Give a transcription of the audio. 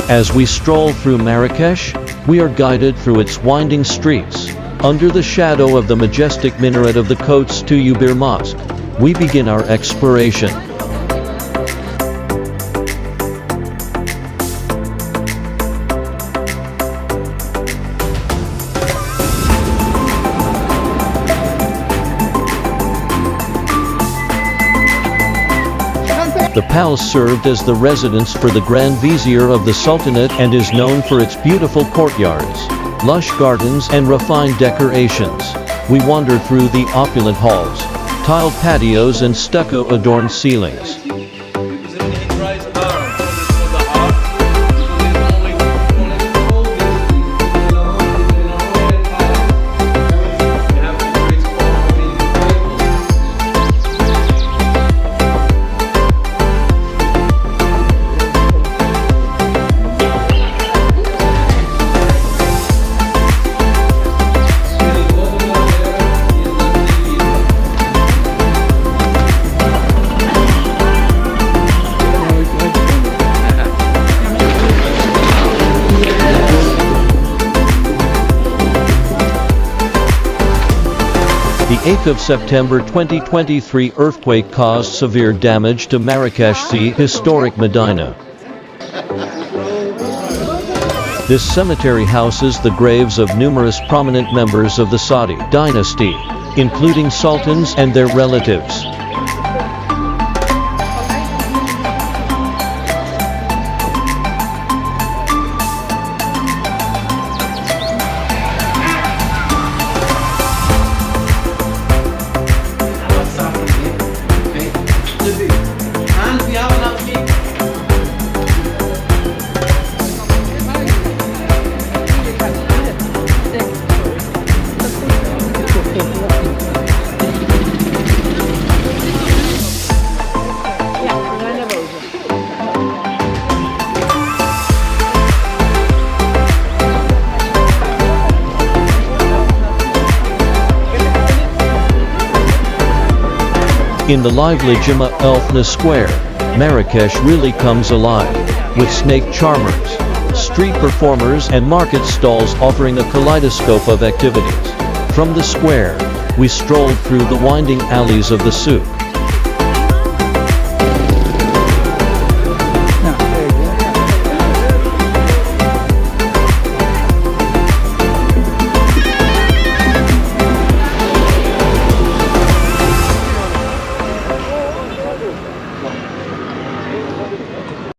As we stroll through Marrakech, we are guided through its winding streets. Under the shadow of the majestic minaret of the Koutoubia-moskee, we begin our exploration. The palace served as the residence for the Grand Vizier of the Sultanate and is known for its beautiful courtyards, lush gardens and refined decorations. We wander through the opulent halls, tiled patios and stucco-adorned ceilings. The 8th of September 2023 earthquake caused severe damage to Marrakech's historic Medina. This cemetery houses the graves of numerous prominent members of the Saudi dynasty, including sultans and their relatives. In the lively Juma Elfna Square, Marrakech really comes alive, with snake charmers, street performers and market stalls offering a kaleidoscope of activities. From the square, we strolled through the winding alleys of the souk.